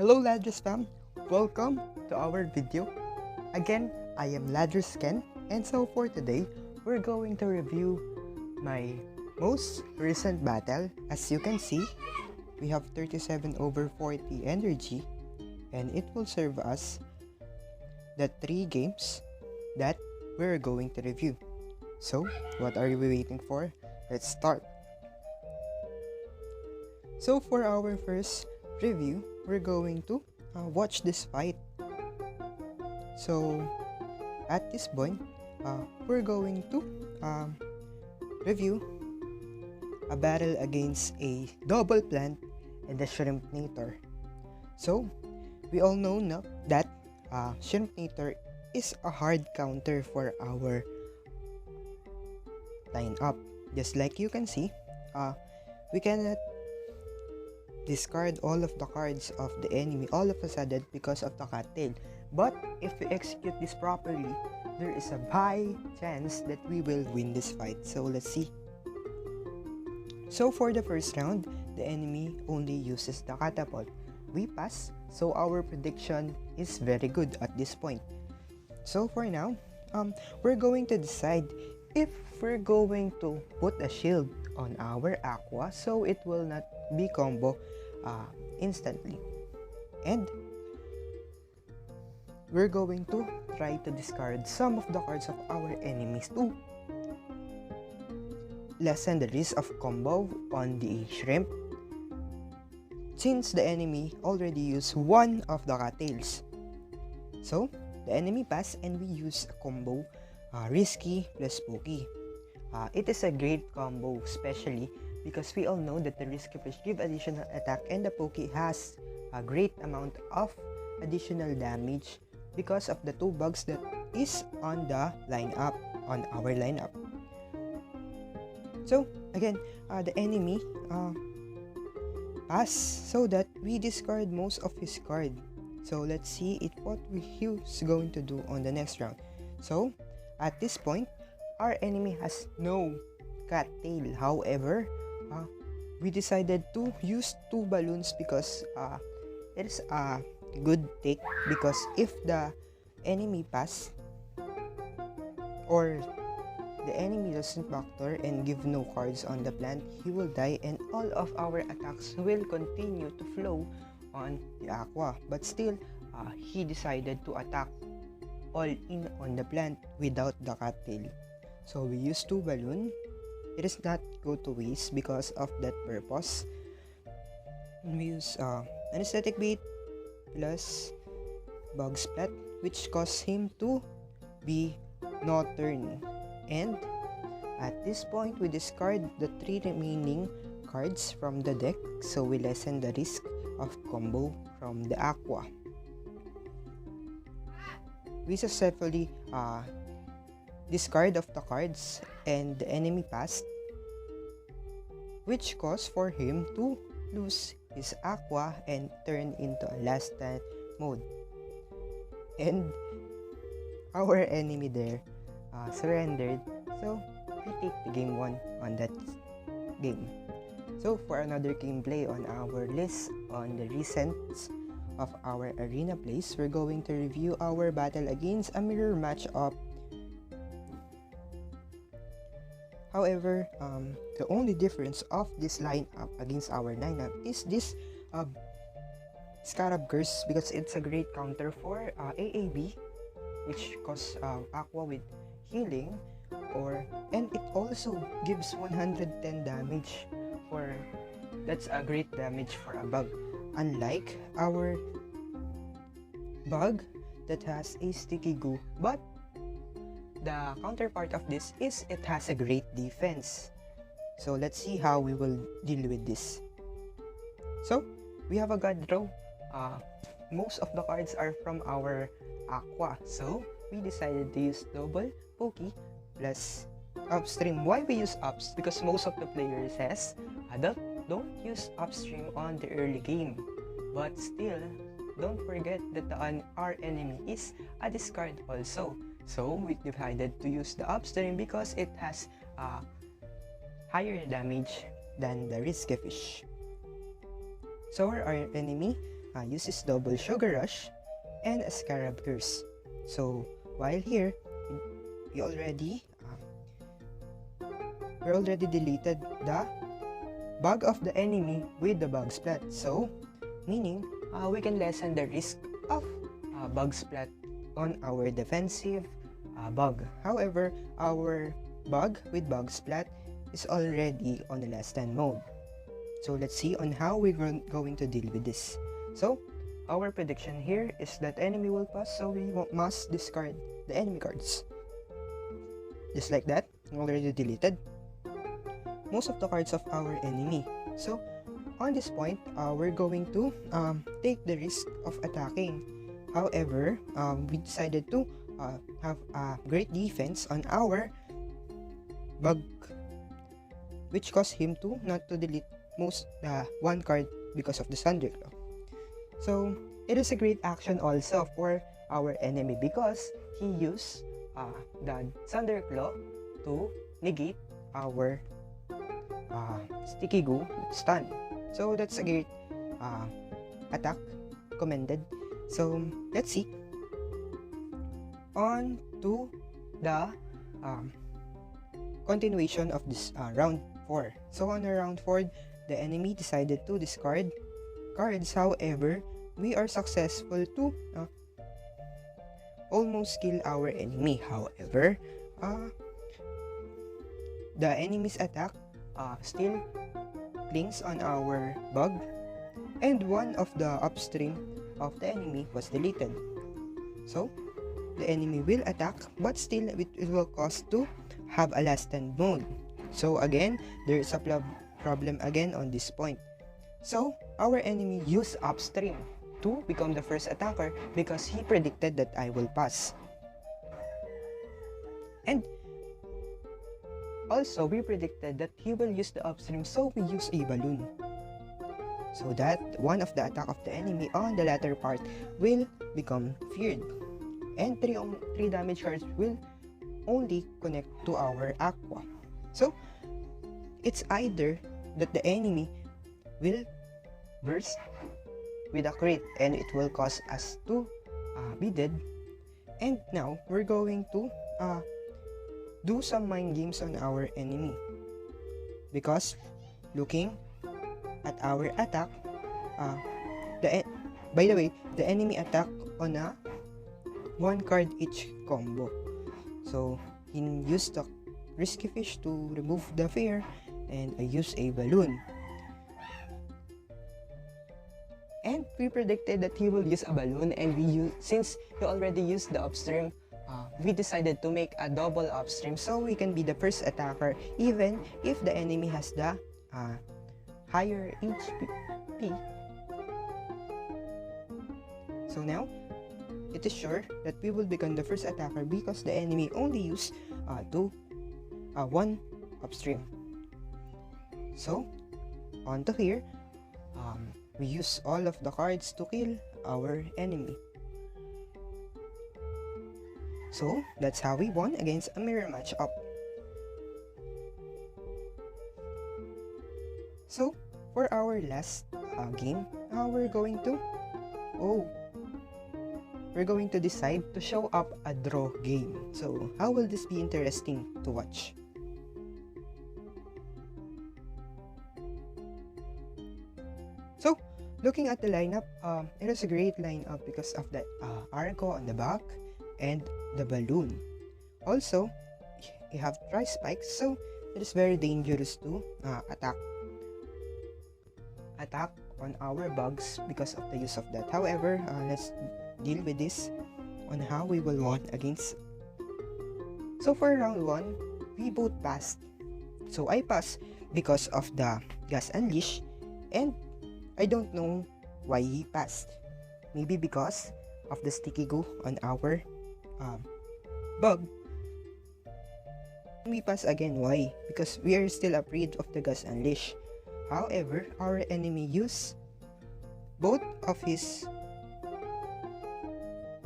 Hello LADRUS fam, welcome to our video. Again, I am LADRUS Ken, and so for today, we're going to review my most recent battle. As you can see, we have 37/40 energy, and it will serve us the 3 games that we're going to review. So, what are we waiting for? Let's start. So for our first review, we're going to watch this fight. So at this point, we're going to review a battle against a double plant and the Shrimpnator. So we all know now that Shrimpnator is a hard counter for our lineup. Just like you can see, we cannot discard all of the cards of the enemy all of a sudden because of the cattail. But if we execute this properly, there is a high chance that we will win this fight. So let's see. So for the first round, the enemy only uses the catapult. We pass, so our prediction is very good at this point. So for now, we're going to decide if we're going to put a shield on our aqua so it will not be combo instantly, and we're going to try to discard some of the cards of our enemies to lessen the risk of combo on the shrimp, since the enemy already used one of the cattails. So the enemy pass and we use a combo risky plus spooky. It is a great combo, especially because we all know that the risky fish give additional attack and the pokey has a great amount of additional damage because of the 2 bugs that is on the lineup, on our lineup. So again, the enemy pass so that we discard most of his card. So let's see what he's going to do on the next round. So at this point, our enemy has no cattail. However, we decided to use 2 balloons because it is a good take, because if the enemy pass or the enemy doesn't factor and give no cards on the plant, he will die and all of our attacks will continue to flow on the aqua. But still, he decided to attack all in on the plant without the cattail. So we use 2 balloon. It is not go to waste because of that purpose. We use anesthetic bait plus bug splat, which caused him to be no turn. And at this point, we discard the 3 remaining cards from the deck, so we lessen the risk of combo from the aqua. We successfully discard of the cards and the enemy passed, which caused for him to lose his aqua and turn into a last stand mode. And our enemy there surrendered, so we take the game 1 on that game. So for another gameplay on our list on the recent of our arena plays, we're going to review our battle against a mirror matchup. However, the only difference of this lineup against our lineup is this Scarab Curse, because it's a great counter for AAB, which costs aqua with healing, and it also gives 110 damage for, that's a great damage for a bug, unlike our bug that has a sticky goo. But the counterpart of this is it has a great defense. So let's see how we will deal with this. So we have a god draw. Most of the cards are from our aqua, so we decided to use double pokey plus upstream. Why we use ups? Because most of the players says don't use upstream on the early game, but still don't forget that our enemy is a discard also. So we decided to use the upstream because it has higher damage than the risky fish. So our enemy uses double sugar rush and a scarab curse. So while here, we already deleted the bug of the enemy with the bug splat. So meaning we can lessen the risk of bug splat on our defensive bug. However, our bug with bug splat is already on the last stand mode. So let's see on how we're going to deal with this. So our prediction here is that enemy will pass, so we must discard the enemy cards. Just like that, already deleted most of the cards of our enemy. So on this point, we're going to take the risk of attacking. However, we decided to have a great defense on our bug, which caused him to not to delete most one card because of the Thunderclaw. So it is a great action also for our enemy because he used the Thunderclaw to negate our sticky goo stun. So that's a great attack, commended. So let's see on to the continuation of this round 4. So on round 4, the enemy decided to discard cards. However, we are successful to almost kill our enemy. However, the enemy's attack still clings on our bug, and one of the upstream of the enemy was deleted. So the enemy will attack, but still it will cost to have a last stand mode. So again, there is a problem again on this point. So our enemy used upstream to become the first attacker because he predicted that I will pass. And also, we predicted that he will use the upstream, so we use a balloon. So that one of the attack of the enemy on the latter part will become feared. And 3 damage cards will only connect to our aqua. So, it's either that the enemy will burst with a crit and it will cause us to be dead. And now, we're going to do some mind games on our enemy, because looking at our attack, by the way, the enemy attack on a 1 card each combo. So he used the risky fish to remove the fear, and I used a balloon. And we predicted that he will use a balloon, and since he already used the upstream, we decided to make a double upstream so we can be the first attacker even if the enemy has the higher HP. So now, it is sure that we will become the first attacker because the enemy only used 1 upstream. So, on to here, we use all of the cards to kill our enemy. So, that's how we won against a mirror matchup. So, for our last game, we're going to decide to show up a draw game. So, how will this be interesting to watch? So, looking at the lineup, it is a great lineup because of the Argo on the back and the balloon. Also, you have tri-spikes, so it is very dangerous to attack on our bugs because of the use of that. However, let's deal with this on how we will win against. So for round 1, we both passed. So I passed because of the gas unleash, and I don't know why he passed. Maybe because of the sticky goo on our bug. We pass again. Why? Because we are still afraid of the gas unleash. However, our enemy used both of his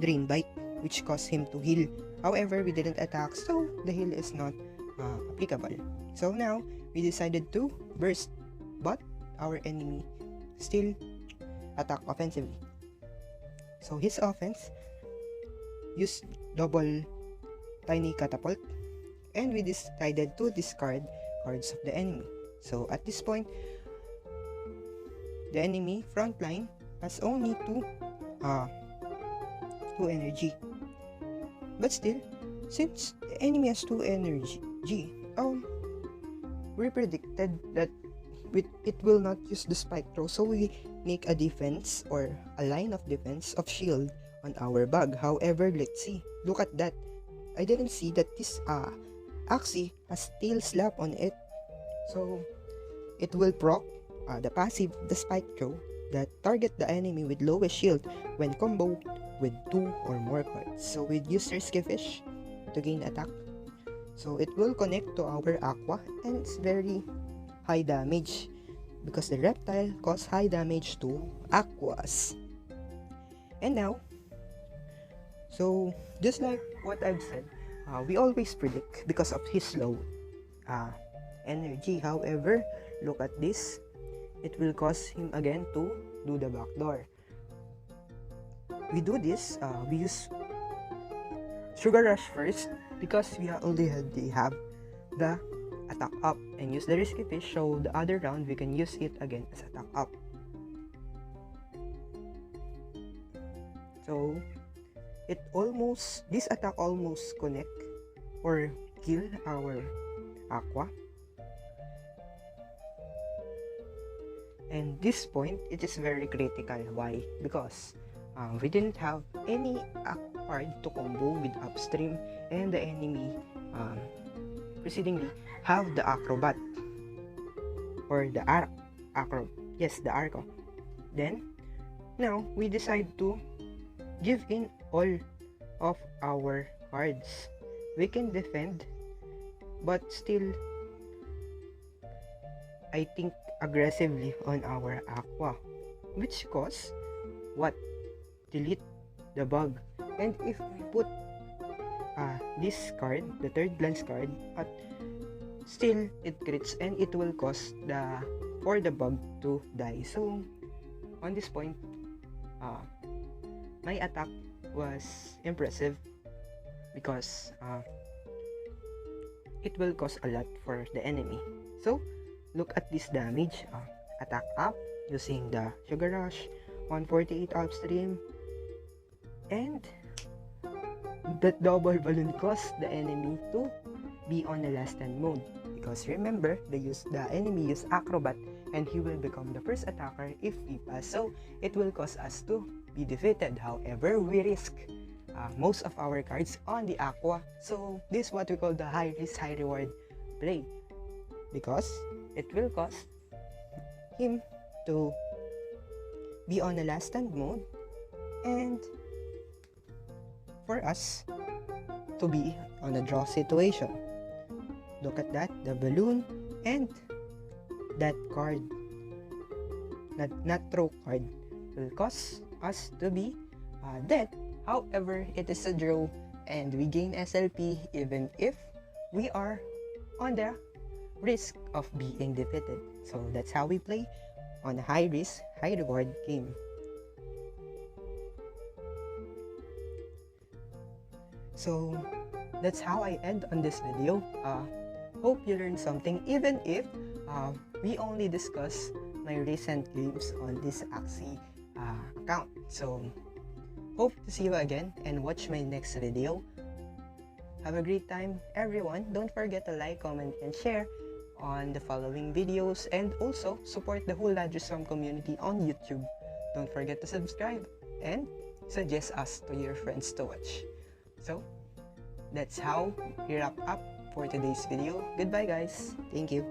drain bite, which caused him to heal. However, we didn't attack, so the heal is not applicable. So now, we decided to burst, but our enemy still attack offensively. So his offense used double tiny catapult, and we decided to discard cards of the enemy. So at this point, the enemy front line has only two energy. But still, since the enemy has 2 energy, we predicted that it will not use the spike throw, so we make a defense or a line of defense of shield on our bug. However, let's see. Look at that. I didn't see that this Axie has tail slap on it. So it will proc the passive, the spike throw, that target the enemy with lowest shield when combo with 2 or more cards. So we use Risky Fish to gain attack. So it will connect to our Aqua, and it's very high damage because the reptile causes high damage to Aquas. And now, so just like what I've said, we always predict because of his low energy. However, look at this. It will cause him again to do the backdoor. We do this, we use Sugar Rush first because we already have the attack up, and use the Risky Fish, so the other round we can use it again as attack up. So this attack almost connect or kill our Aqua. And this point, it is very critical. Why? Because we didn't have any card to combo with upstream, and the enemy precedingly have the acrobat or the the arco. Then now we decide to give in all of our cards. We can defend, but still I think aggressively on our Aqua, which cause what? Delete the bug. And if we put this card, the third glance card, but still it crits, and it will cause for the bug to die. So on this point, my attack was impressive because it will cause a lot for the enemy. So look at this damage. Attack up using the Sugar Rush, 148 upstream, and that double balloon caused the enemy to be on the last stand mode, because remember, the enemy use acrobat, and he will become the first attacker if we pass, so it will cause us to be defeated. However, we risk most of our cards on the Aqua, so this is what we call the high risk high reward play, because it will cause him to be on the last stand mode, and for us to be on a draw situation. Look at that, the balloon and that card, not throw card, will cause us to be dead. However, it is a draw, and we gain SLP even if we are on the risk of being defeated. So that's how we play on a high risk, high reward game. So that's how I end on this video. Hope you learned something, even if we only discuss my recent games on this Axie account. So hope to see you again and watch my next video. Have a great time, everyone. Don't forget to like, comment, and share on the following videos, and also support the whole LADRUS community on YouTube. Don't forget to subscribe and suggest us to your friends to watch. So that's how we wrap up for today's video. Goodbye, guys. Thank you.